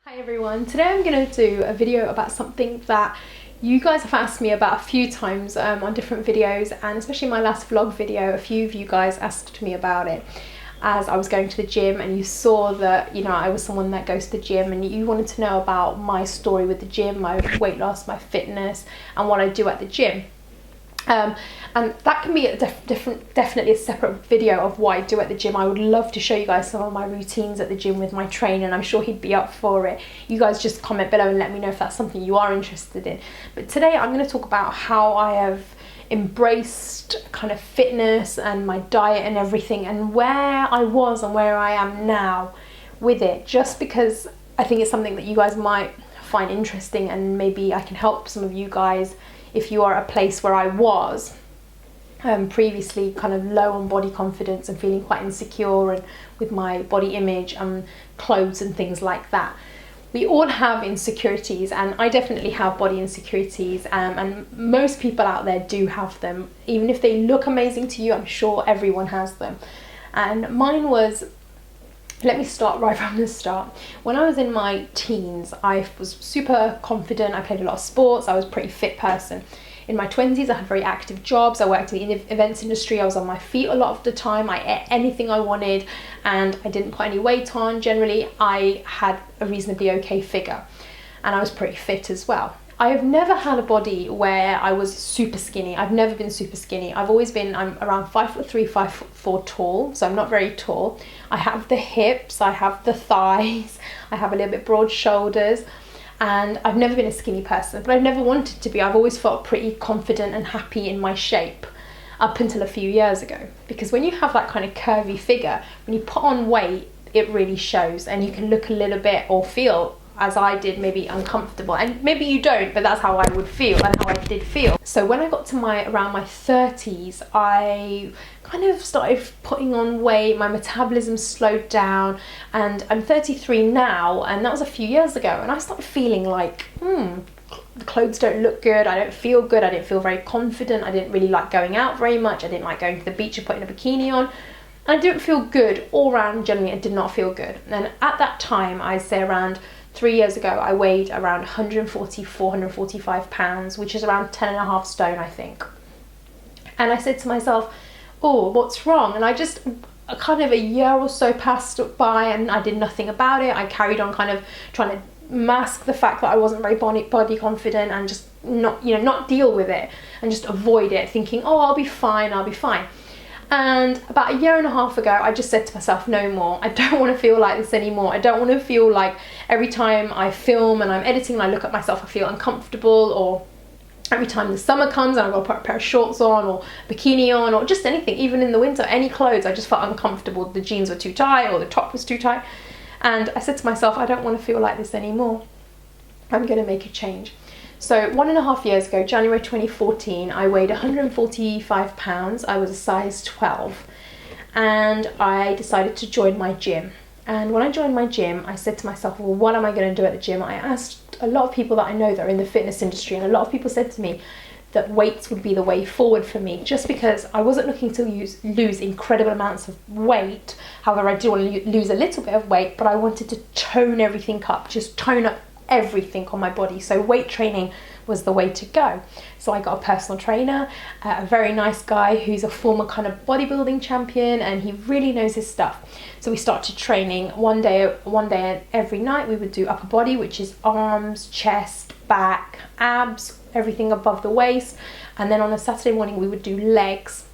Hi everyone, today I'm going to do a video about something that you guys have asked me about a few times on different videos, and especially my last vlog video, a few of you guys asked me about it as I was going to the gym, and you saw that, you know, I was someone that goes to the gym and you wanted to know about my story with the gym, my weight loss, my fitness and what I do at the gym. And that can be a definitely a separate video of what I do at the gym. I would love to show you guys some of my routines at the gym with my trainer, and I'm sure he'd be up for it. You guys just comment below and let me know if that's something you are interested in. But today I'm going to talk about how I have embraced kind of fitness and my diet and everything, and where I was and where I am now with it, just because I think it's something that you guys might find interesting, and maybe I can help some of you guys if you are at a place where I was previously, kind of low on body confidence and feeling quite insecure and with my body image and clothes and things like that. We all have insecurities, and I definitely have body insecurities, and most people out there do have them. Even if they look amazing to you, I'm sure everyone has them. And mine was, let me start right from the start. When I was in my teens, I was super confident. I played a lot of sports. I was a pretty fit person. In my 20s, I had very active jobs. I worked in the events industry. I was on my feet a lot of the time. I ate anything I wanted, and I didn't put any weight on. Generally, I had a reasonably okay figure, and I was pretty fit as well. I have never had a body where I was super skinny. I've never been super skinny. I've always been, I'm around 5'3", 5'4" tall, so I'm not very tall. I have the hips, I have the thighs, I have a little bit broad shoulders, and I've never been a skinny person, but I've never wanted to be. I've always felt pretty confident and happy in my shape up until a few years ago. Because when you have that kind of curvy figure, when you put on weight, it really shows, and you can look a little bit or feel, as I did, maybe uncomfortable, and maybe you don't, but that's how I would feel and how I did feel. So when I got to around my 30s, I kind of started putting on weight. My metabolism slowed down, and I'm 33 now, and that was a few years ago, and I started feeling like, the clothes don't look good, I don't feel good, I didn't feel very confident, I didn't really like going out very much, I didn't like going to the beach and putting a bikini on. I didn't feel good all around. Generally, I did not feel good. And at that time, I'd say around 3 years ago, I weighed around 144, 145 pounds, which is around 10.5 stone, I think. And I said to myself, oh, what's wrong? And I just, kind of a year or so passed by, and I did nothing about it. I carried on kind of trying to mask the fact that I wasn't very body confident, and just not deal with it and just avoid it, thinking, oh, I'll be fine, I'll be fine. And about a year and a half ago, I just said to myself, no more. I don't want to feel like this anymore. I don't want to feel like every time I film and I'm editing and I look at myself, I feel uncomfortable, or every time the summer comes and I've got to put a pair of shorts on or bikini on, or just anything, even in the winter, any clothes, I just felt uncomfortable. The jeans were too tight or the top was too tight. And I said to myself, I don't want to feel like this anymore. I'm going to make a change. So 1.5 years ago, January 2014, I weighed 145 pounds. I was a size 12, and I decided to join my gym. And when I joined my gym, I said to myself, well, what am I going to do at the gym? I asked a lot of people that I know that are in the fitness industry, and a lot of people said to me that weights would be the way forward for me, just because I wasn't looking to lose incredible amounts of weight. However, I did want to lose a little bit of weight, but I wanted to tone everything up, just tone up everything on my body. So weight training was the way to go. So I got a personal trainer, a very nice guy who's a former kind of bodybuilding champion, and he really knows his stuff. So we started training one day every night. We would do upper body, which is arms, chest, back, abs, everything above the waist, and then on a Saturday morning we would do legs.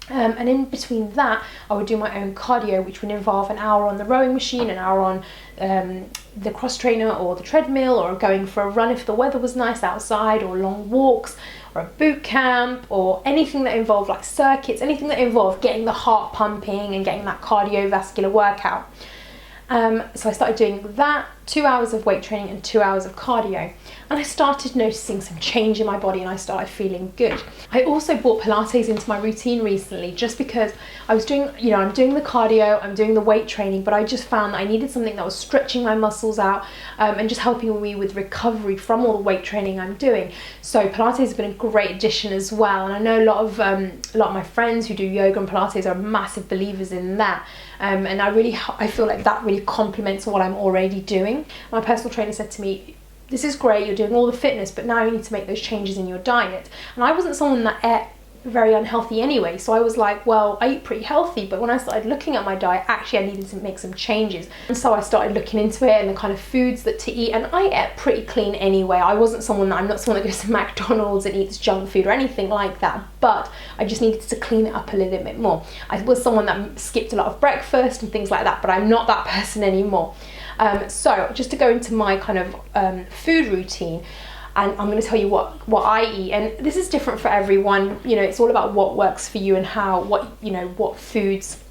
And in between that, I would do my own cardio, which would involve an hour on the rowing machine, an hour on the cross trainer or the treadmill, or going for a run if the weather was nice outside, or long walks, or a boot camp, or anything that involved like circuits, anything that involved getting the heart pumping and getting that cardiovascular workout. So I started doing that, 2 hours of weight training and 2 hours of cardio, and I started noticing some change in my body, and I started feeling good. I also brought Pilates into my routine recently, just because I was doing, I'm doing the cardio, I'm doing the weight training, but I just found that I needed something that was stretching my muscles out and just helping me with recovery from all the weight training I'm doing. So Pilates has been a great addition as well, and I know a lot of my friends who do yoga and Pilates are massive believers in that, and I feel like that really complements what I'm already doing. morning. My personal trainer said to me, this is great, you're doing all the fitness, but now you need to make those changes in your diet. And I wasn't someone that ate very unhealthy anyway, so I was like, well, I eat pretty healthy, but when I started looking at my diet, actually I needed to make some changes. And so I started looking into it and the kind of foods that to eat, and I ate pretty clean anyway. I'm not someone that goes to McDonald's and eats junk food or anything like that, but I just needed to clean it up a little bit more. I was someone that skipped a lot of breakfast and things like that, but I'm not that person anymore. So just to go into my kind of food routine, and I'm going to tell you what I eat, and this is different for everyone. You know, it's all about what works for you and what foods.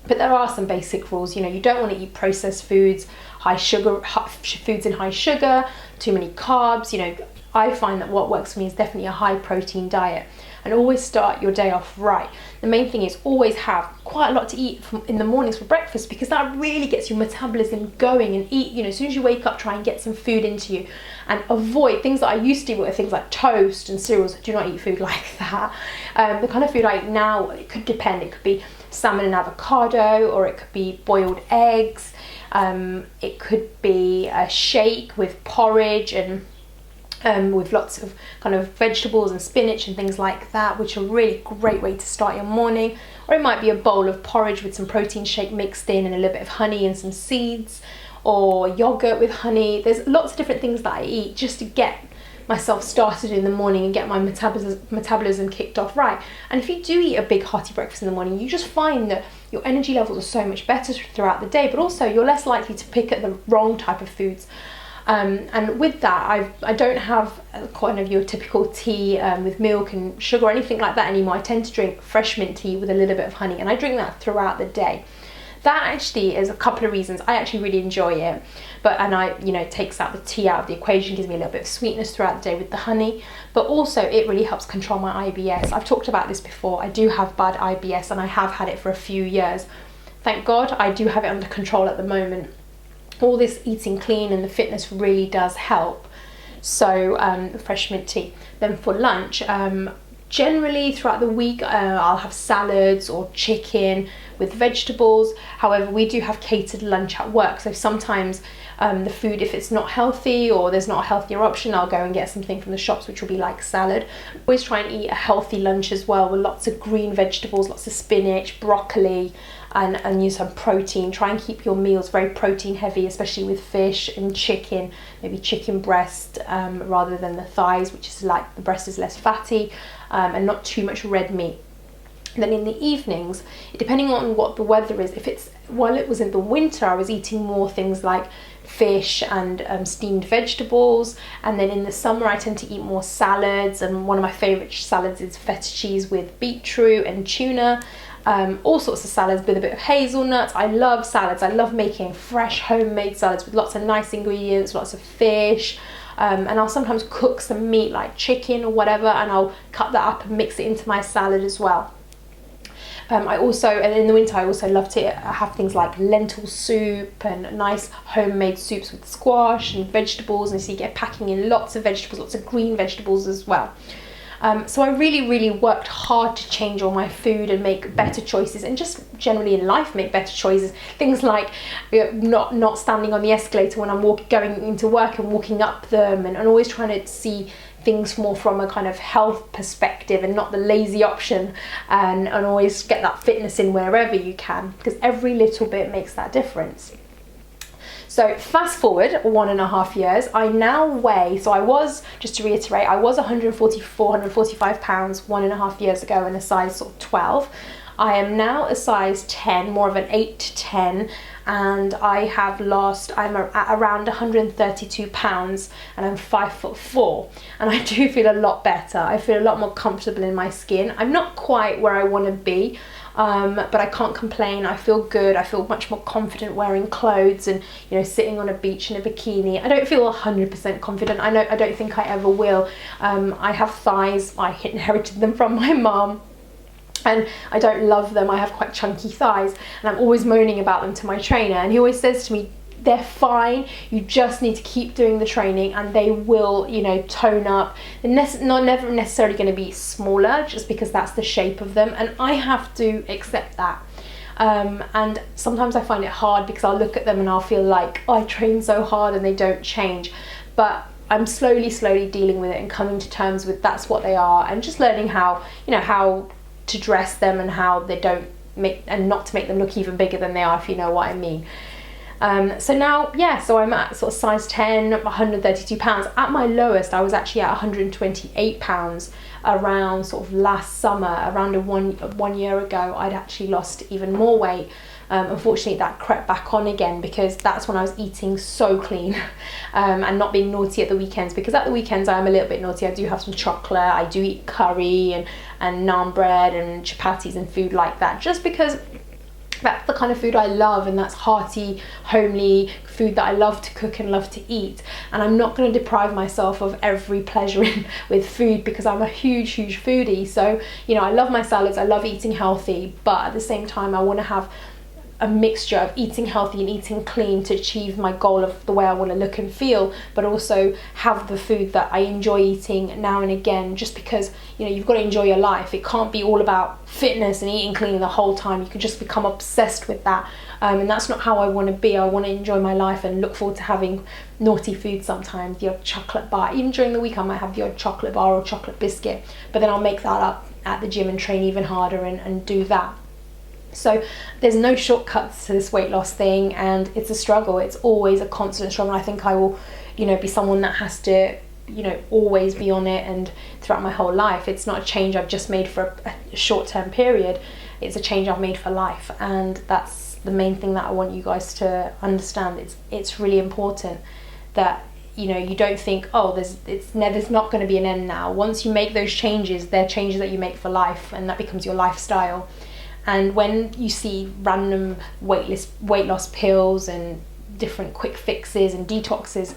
But there are some basic rules. You know, you don't want to eat processed foods, foods in high sugar, too many carbs. You know, I find that what works for me is definitely a high protein diet, and always start your day off right. The main thing is always have quite a lot to eat in the mornings for breakfast, because that really gets your metabolism going. And eat, you know, as soon as you wake up, try and get some food into you, and avoid things that I used to eat, things like toast and cereals. Do not eat food like that. The kind of food I eat now, it could depend. It could be salmon and avocado, or it could be boiled eggs. It could be a shake with porridge and with lots of kind of vegetables and spinach and things like that, which are a really great way to start your morning. Or it might be a bowl of porridge with some protein shake mixed in and a little bit of honey and some seeds, or yogurt with honey. There's lots of different things that I eat just to get myself started in the morning and get my metabolism kicked off right. And if you do eat a big hearty breakfast in the morning, you just find that your energy levels are so much better throughout the day, but also you're less likely to pick at the wrong type of foods. And with that, I don't have kind of your typical tea with milk and sugar or anything like that anymore. I tend to drink fresh mint tea with a little bit of honey, and I drink that throughout the day. That actually is a couple of reasons. I actually really enjoy it, it takes out the tea out of the equation, gives me a little bit of sweetness throughout the day with the honey, but also it really helps control my IBS. I've talked about this before. I do have bad IBS, and I have had it for a few years. Thank God I do have it under control at the moment. All this eating clean and the fitness really does help. So fresh mint tea. Then for lunch, generally throughout the week, I'll have salads or chicken with vegetables. However, we do have catered lunch at work, so sometimes the food, if it's not healthy or there's not a healthier option, I'll go and get something from the shops, which will be like salad. Always try and eat a healthy lunch as well, with lots of green vegetables, lots of spinach, broccoli, and use some protein. Try and keep your meals very protein heavy, especially with fish and chicken, maybe chicken breast rather than the thighs, which is like the breast is less fatty, and not too much red meat. And then in the evenings, depending on what the weather is, while it was in the winter, I was eating more things like fish and steamed vegetables, and then in the summer I tend to eat more salads, and one of my favourite salads is feta cheese with beetroot and tuna. All sorts of salads with a bit of hazelnuts. I love salads. I love making fresh homemade salads with lots of nice ingredients, lots of fish, and I'll sometimes cook some meat like chicken or whatever, and I'll cut that up and mix it into my salad as well. And in the winter I also love to have things like lentil soup and nice homemade soups with squash and vegetables, and so you get packing in lots of vegetables, lots of green vegetables as well. So I really, really worked hard to change all my food and make better choices, and just generally in life make better choices. Things like not standing on the escalator when I'm going into work and walking up them, and always trying to see things more from a kind of health perspective and not the lazy option, and always get that fitness in wherever you can, because every little bit makes that difference. So fast forward 1.5 years, I now weigh, so I was, just to reiterate, I was 144, 145 pounds 1.5 years ago, and a size sort of 12. I am now a size 10, more of an 8 to 10, and I'm at around 132 pounds, and I'm 5'4", and I do feel a lot better. I feel a lot more comfortable in my skin. I'm not quite where I want to be, but I can't complain. I feel good. I feel much more confident wearing clothes and, sitting on a beach in a bikini. I don't feel 100% confident. I don't think I ever will. I have thighs. I inherited them from my mum, and I don't love them. I have quite chunky thighs, and I'm always moaning about them to my trainer, and he always says to me, they're fine, you just need to keep doing the training and they will, tone up. They're never necessarily going to be smaller, just because that's the shape of them, and I have to accept that. And sometimes I find it hard because I'll look at them and I'll feel like, oh, I train so hard and they don't change. But I'm slowly dealing with it and coming to terms with that's what they are, and just learning how, you know, how to dress them and how they don't make, and not to make them look even bigger than they are, if you know what I mean. So now, yeah, so I'm at sort of size 10, 132 pounds. At my lowest, I was actually at 128 pounds around sort of last summer. Around one year ago, I'd actually lost even more weight. Unfortunately, that crept back on again because that's when I was eating so clean and not being naughty at the weekends, because at the weekends I'm a little bit naughty. I do have some chocolate, I do eat curry and naan bread and chapatis and food like that, just because that's the kind of food I love, and that's hearty, homely food that I love to cook and love to eat. And I'm not going to deprive myself of every pleasure with food, because I'm a huge foodie. So, you know, I love my salads, I love eating healthy, but at the same time I want to have a mixture of eating healthy and eating clean to achieve my goal of the way I want to look and feel, but also have the food that I enjoy eating now and again, just because, you know, you've got to enjoy your life. It can't be all about fitness and eating clean the whole time. You could just become obsessed with that, and that's not how I want to be. I want to enjoy my life and look forward to having naughty food sometimes, the odd chocolate bar. Even during the week I might have the odd chocolate bar or chocolate biscuit, but then I'll make that up at the gym and train even harder and do that. So there's no shortcuts to this weight loss thing, and it's a struggle. It's always a constant struggle. I think I will, you know, be someone that has to, you know, always be on it and throughout my whole life. It's not a change I've just made for a short-term period. It's a change I've made for life, and that's the main thing that I want you guys to understand. It's really important that, you know, you don't think, oh, there's not going to be an end now. Once you make those changes, they're changes that you make for life, and that becomes your lifestyle. And when you see random weight loss pills and different quick fixes and detoxes,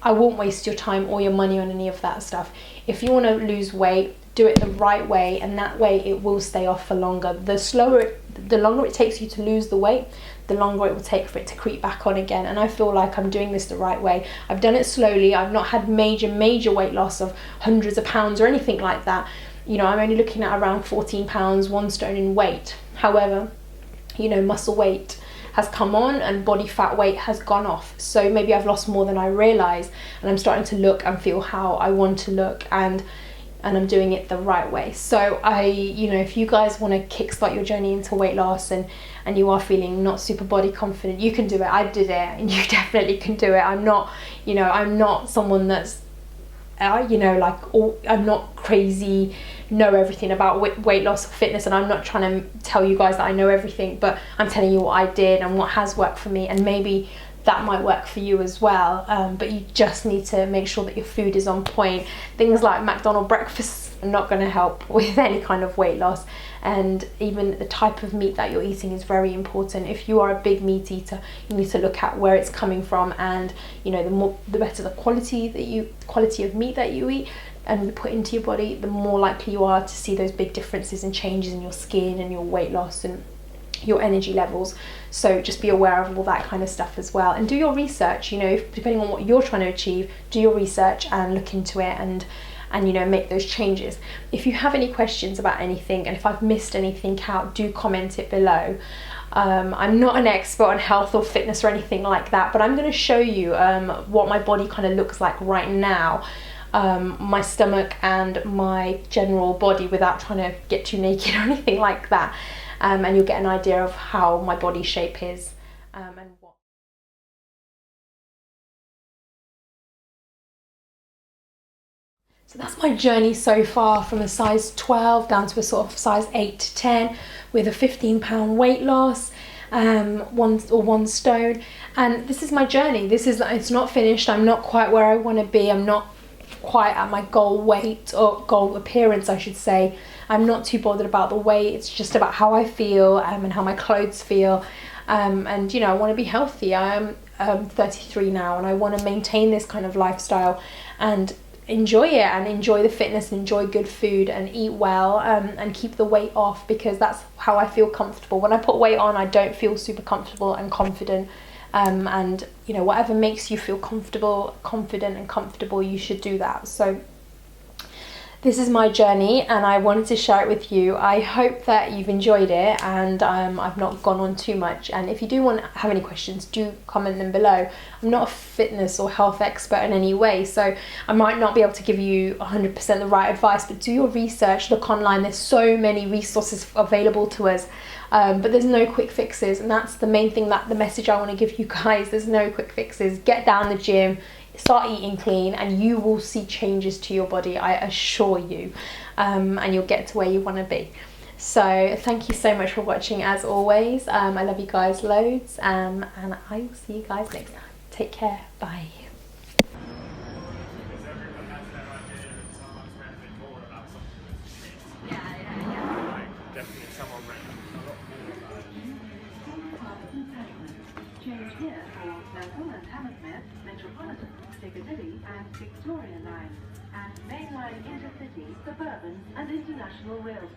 I won't waste your time or your money on any of that stuff. If you want to lose weight, do it the right way, and that way it will stay off for longer. The longer it takes you to lose the weight, the longer it will take for it to creep back on again. And I feel like I'm doing this the right way. I've done it slowly. I've not had major weight loss of hundreds of pounds or anything like that. You know, I'm only looking at around 14 pounds, 1 stone in weight. However, you know, muscle weight has come on and body fat weight has gone off. So maybe I've lost more than I realise, and I'm starting to look and feel how I want to look, and I'm doing it the right way. So you know, if you guys want to kickstart your journey into weight loss and you are feeling not super body confident, you can do it. I did it, and you definitely can do it. I'm not, you know, I'm not someone that's you know, like, I'm not crazy, know everything about weight loss or fitness, and I'm not trying to tell you guys that I know everything, but I'm telling you what I did and what has worked for me, and maybe that might work for you as well. But you just need to make sure that your food is on point. Things like McDonald's breakfasts are not going to help with any kind of weight loss, and even the type of meat that you're eating is very important. If you are a big meat eater, you need to look at where it's coming from, and you know, the better the quality of meat that you eat and you put into your body, the more likely you are to see those big differences and changes in your skin and your weight loss and your energy levels. So just be aware of all that kind of stuff as well, and do your research. You know, depending on what you're trying to achieve, do your research and look into it, and you know, make those changes. If you have any questions about anything, and if I've missed anything out, do comment it below. I'm not an expert on health or fitness or anything like that, but I'm going to show you what my body kind of looks like right now, my stomach and my general body, without trying to get too naked or anything like that, and you'll get an idea of how my body shape is, and what. So that's my journey so far, from a size 12 down to a sort of size 8 to 10 with a 15-pound weight loss, 1 stone. And this is my journey. It's not finished. I'm not quite where I want to be. I'm not quite at my goal weight, or goal appearance I should say. I'm not too bothered about the weight. It's just about how I feel and how my clothes feel. And you know, I want to be healthy. I am 33 now, and I want to maintain this kind of lifestyle and enjoy it, and enjoy the fitness, and enjoy good food, and eat well, and keep the weight off, because that's how I feel comfortable. When I put weight on, I don't feel super comfortable and confident, and you know, whatever makes you feel comfortable, confident and comfortable, you should do that. So this is my journey and I wanted to share it with you. I hope that you've enjoyed it and I've not gone on too much. And if you do want to have any questions, do comment them below. I'm not a fitness or health expert in any way, so I might not be able to give you 100% the right advice, but do your research, look online. There's so many resources available to us, but there's no quick fixes, and that's the main thing, that the message I want to give you guys. There's no quick fixes. Get down the gym, start eating clean, and you will see changes to your body, I assure you, and you'll get to where you want to be. So thank you so much for watching as always. I love you guys loads, and I will see you guys next time. Take care. Bye. Change here for local and Hammersmith, Metropolitan, Piccadilly and Victoria Line, and mainline intercity, suburban and international rail service.